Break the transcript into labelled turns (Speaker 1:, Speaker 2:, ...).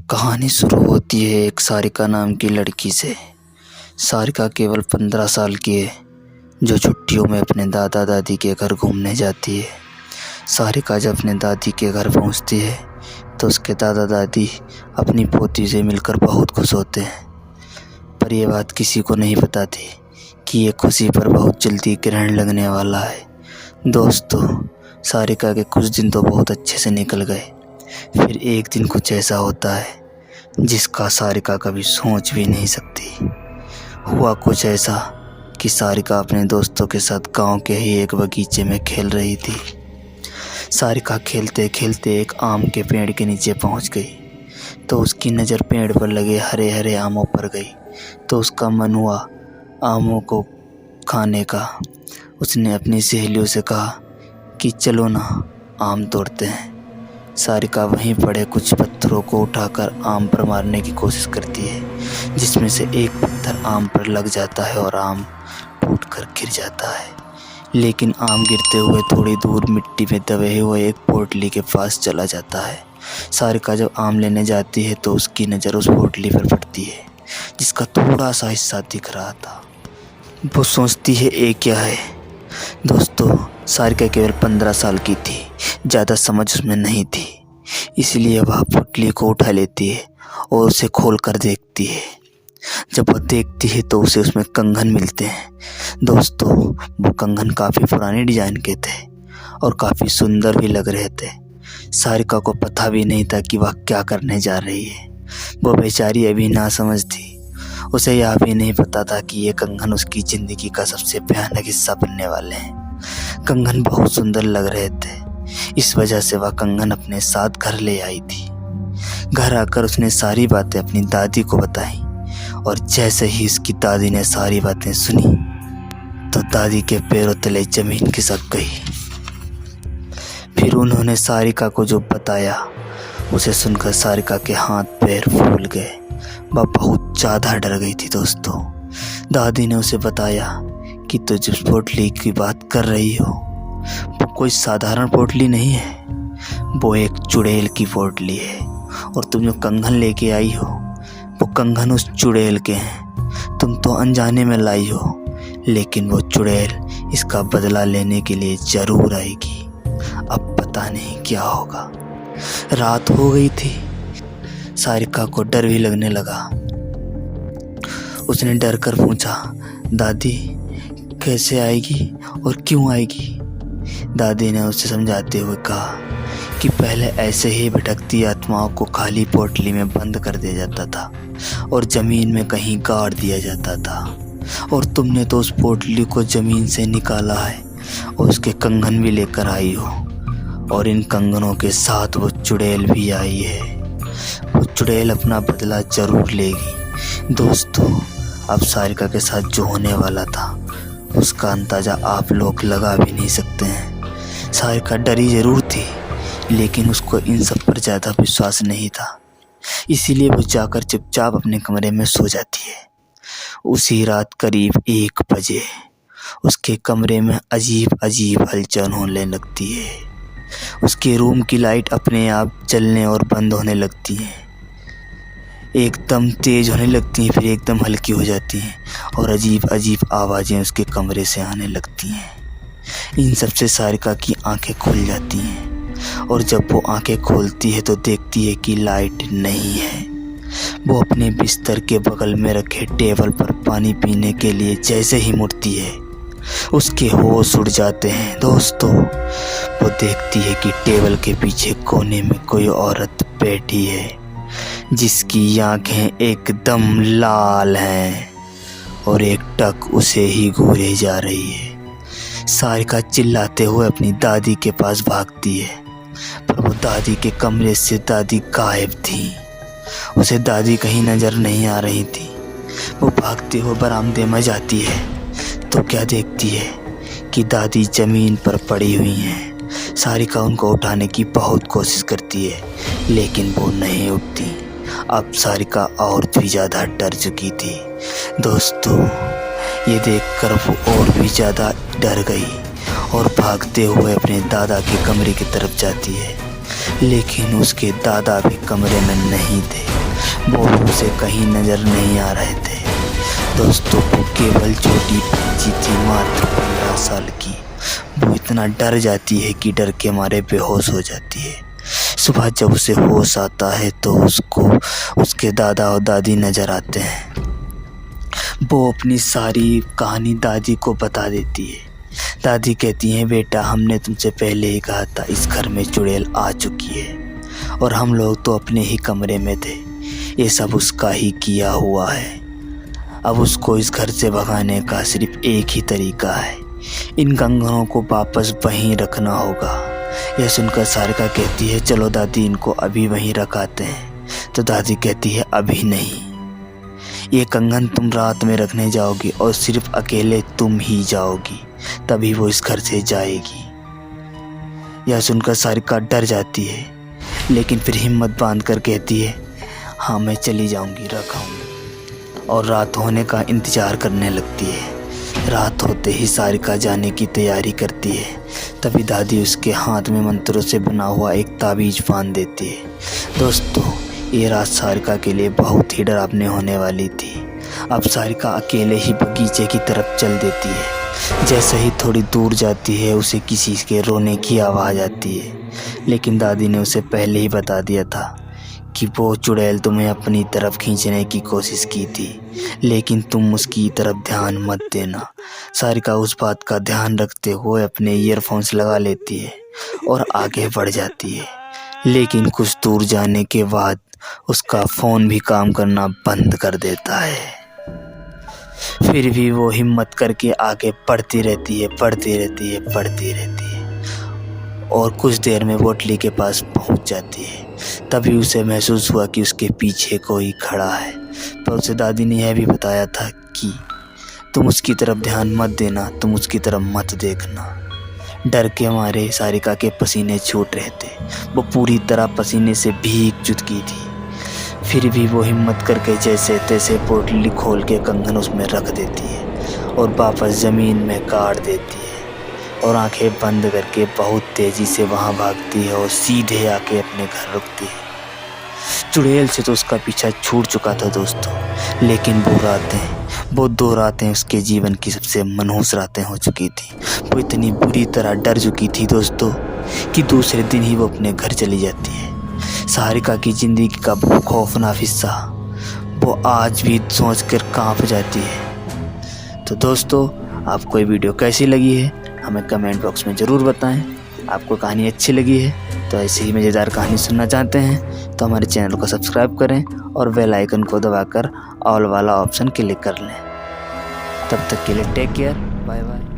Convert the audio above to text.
Speaker 1: कहानी शुरू होती है एक सारिका नाम की लड़की से। सारिका केवल 15 साल की है, जो छुट्टियों में अपने दादा दादी के घर घूमने जाती है। सारिका जब अपने दादी के घर पहुंचती है तो उसके दादा दादी अपनी पोती से मिलकर बहुत खुश होते हैं, पर यह बात किसी को नहीं बताती कि ये खुशी पर बहुत जल्दी ग्रहण लगने वाला है। दोस्तों, सारिका के कुछ दिन तो बहुत अच्छे से निकल गए, फिर एक दिन कुछ ऐसा होता है जिसका सारिका कभी सोच भी नहीं सकती। हुआ कुछ ऐसा कि सारिका अपने दोस्तों के साथ गांव के ही एक बगीचे में खेल रही थी। सारिका खेलते खेलते एक आम के पेड़ के नीचे पहुंच गई तो उसकी नज़र पेड़ पर लगे हरे हरे आमों पर गई तो उसका मन हुआ आमों को खाने का। उसने अपनी सहेलियों से कहा कि चलो ना, आम तोड़ते हैं। सारिका वहीं पड़े कुछ पत्थरों को उठाकर आम पर मारने की कोशिश करती है, जिसमें से एक पत्थर आम पर लग जाता है और आम टूटकर गिर जाता है। लेकिन आम गिरते हुए थोड़ी दूर मिट्टी में दबे हुए एक पोटली के पास चला जाता है। सारिका जब आम लेने जाती है तो उसकी नज़र उस पोटली पर पड़ती है जिसका थोड़ा सा हिस्सा दिख रहा था। वो सोचती है ये क्या है। दोस्तों, सारिका केवल 15 साल की थी, ज़्यादा समझ उसमें नहीं थी, इसलिए वह पोटली को उठा लेती है और उसे खोल कर देखती है। जब वह देखती है तो उसे उसमें कंगन मिलते हैं। दोस्तों, वो कंगन काफ़ी पुराने डिजाइन के थे और काफ़ी सुंदर भी लग रहे थे। सारिका को पता भी नहीं था कि वह क्या करने जा रही है। वो बेचारी अभी ना समझ थी। उसे यह भी नहीं पता था कि ये कंगन उसकी ज़िंदगी का सबसे भयानक हिस्सा बनने वाले हैं। कंगन बहुत सुंदर लग रहे थे, इस वजह से वह कंगन अपने साथ घर ले आई थी। घर आकर उसने सारी बातें अपनी दादी को बताई और जैसे ही उसकी दादी ने सारी बातें सुनी तो दादी के पैरों तले जमीन खिसक गई। फिर उन्होंने सारिका को जो बताया उसे सुनकर सारिका के हाथ पैर फूल गए। वह बहुत ज़्यादा डर गई थी। दोस्तों, दादी ने उसे बताया कि तू जिस पोटली की बात कर रही हो वो कोई साधारण पोटली नहीं है, वो एक चुड़ैल की पोटली है और तुम जो कंगन लेके आई हो वो कंगन उस चुड़ैल के हैं। तुम तो अनजाने में लाई हो, लेकिन वो चुड़ैल इसका बदला लेने के लिए ज़रूर आएगी। अब पता नहीं क्या होगा। रात हो गई थी। सारिका को डर भी लगने लगा। उसने डर कर पूछा, दादी कैसे आएगी और क्यों आएगी? दादी ने उसे समझाते हुए कहा कि पहले ऐसे ही भटकती आत्माओं को खाली पोटली में बंद कर दिया जाता था और ज़मीन में कहीं गाड़ दिया जाता था, और तुमने तो उस पोटली को ज़मीन से निकाला है और उसके कंगन भी लेकर आई हो, और इन कंगनों के साथ वो चुड़ैल भी आई है। वो चुड़ैल अपना बदला ज़रूर लेगी। दोस्तों, अब सारिका के साथ जो होने वाला था उसका अंदाज़ा आप लोग लगा भी नहीं सकते हैं। सारिका डरी ज़रूर थी, लेकिन उसको इन सब पर ज़्यादा विश्वास नहीं था, इसीलिए वो जाकर चुपचाप अपने कमरे में सो जाती है। उसी रात करीब 1 बजे उसके कमरे में अजीब अजीब हलचल होने लगती है। उसके रूम की लाइट अपने आप जलने और बंद होने लगती है। एकदम तेज़ होने लगती हैं, फिर एकदम हल्की हो जाती हैं और अजीब अजीब आवाज़ें उसके कमरे से आने लगती हैं। इन सब से सारिका की आंखें खुल जाती हैं और जब वो आंखें खोलती है तो देखती है कि लाइट नहीं है। वो अपने बिस्तर के बगल में रखे टेबल पर पानी पीने के लिए जैसे ही मुड़ती है उसके होश उड़ जाते हैं। दोस्तों, वो देखती है कि टेबल के पीछे कोने में कोई औरत बैठी है जिसकी आंखें एकदम लाल हैं और एक टक उसे ही घूरे जा रही है। सारिका चिल्लाते हुए अपनी दादी के पास भागती है, पर वो दादी के कमरे से दादी गायब थी। उसे दादी कहीं नज़र नहीं आ रही थी। वो भागते हुए बरामदे में जाती है तो क्या देखती है कि दादी ज़मीन पर पड़ी हुई हैं। सारिका उनको उठाने की बहुत कोशिश करती है, लेकिन वो नहीं उठती। अब सारिका और भी ज़्यादा डर चुकी थी। दोस्तों, ये देखकर वो और भी ज़्यादा डर गई और भागते हुए अपने दादा के कमरे की तरफ जाती है। लेकिन उसके दादा भी कमरे में नहीं थे। वो उसे कहीं नज़र नहीं आ रहे थे। दोस्तों, वो केवल छोटी बच्ची थी, मात्र 15 साल की। वो इतना डर जाती है कि डर के मारे बेहोश हो जाती है। सुबह जब उसे होश आता है तो उसको उसके दादा और दादी नज़र आते हैं। वो अपनी सारी कहानी दादी को बता देती है। दादी कहती हैं, बेटा, हमने तुमसे पहले ही कहा था इस घर में चुड़ैल आ चुकी है और हम लोग तो अपने ही कमरे में थे। ये सब उसका ही किया हुआ है। अब उसको इस घर से भगाने का सिर्फ एक ही तरीका है, इन कंगनों को वापस वहीं रखना होगा। यह सुनकर सारिका कहती है, चलो दादी, इनको अभी वहीं रखाते हैं। तो दादी कहती है, अभी नहीं, ये कंगन तुम रात में रखने जाओगी और सिर्फ अकेले तुम ही जाओगी, तभी वो इस घर से जाएगी। यह सुनकर सारिका डर जाती है, लेकिन फिर हिम्मत बांध कर कहती है, हाँ मैं चली जाऊंगी, रखाऊंगी। और रात होने का इंतज़ार करने लगती है। रात होते ही सारिका जाने की तैयारी करती है। तभी दादी उसके हाथ में मंत्रों से बना हुआ एक ताबीज़ बांध देती है। दोस्तों, ये रात सारिका के लिए बहुत ही डरावनी होने वाली थी। अब सारिका अकेले ही बगीचे की तरफ चल देती है। जैसे ही थोड़ी दूर जाती है, उसे किसी के रोने की आवाज़ आती है। लेकिन दादी ने उसे पहले ही बता दिया था कि वो चुड़ैल तुम्हें अपनी तरफ खींचने की कोशिश की थी, लेकिन तुम उसकी तरफ ध्यान मत देना। सारिका उस बात का ध्यान रखते हुए अपने ईयरफोन्स लगा लेती है और आगे बढ़ जाती है। लेकिन कुछ दूर जाने के बाद उसका फ़ोन भी काम करना बंद कर देता है। फिर भी वो हिम्मत करके आगे बढ़ती रहती है और कुछ देर में बोतली के पास पहुंच जाती है। तभी उसे महसूस हुआ कि उसके पीछे कोई खड़ा है। पर उसे दादी ने यह भी बताया था कि तुम उसकी तरफ ध्यान मत देना, तुम उसकी तरफ मत देखना। डर के मारे सारिका के पसीने छूट रहे थे। वो पूरी तरह पसीने से भीग चुकी थी। फिर भी वो हिम्मत करके जैसे तैसे पोटली खोल के कंगन उसमें रख देती है और वापस ज़मीन में गाड़ देती है और आंखें बंद करके बहुत तेज़ी से वहाँ भागती है और सीधे आके अपने घर रुकती है। चुड़ैल से तो उसका पीछा छूट चुका था दोस्तों, लेकिन वो 2 रातें उसके जीवन की सबसे मनहूस रातें हो चुकी थी। वो इतनी बुरी तरह डर चुकी थी दोस्तों कि दूसरे दिन ही वो अपने घर चली जाती है। सारिका की ज़िंदगी का वो खौफनाक हिस्सा वो आज भी सोच कर काँप जाती है। तो दोस्तों, आपको ये वीडियो कैसी लगी है हमें कमेंट बॉक्स में ज़रूर बताएं। आपको कहानी अच्छी लगी है तो ऐसे ही मज़ेदार कहानी सुनना चाहते हैं तो हमारे चैनल को सब्सक्राइब करें और बेल आइकन को दबाकर ऑल वाला ऑप्शन क्लिक कर लें। तब तक के लिए टेक केयर, बाय बाय।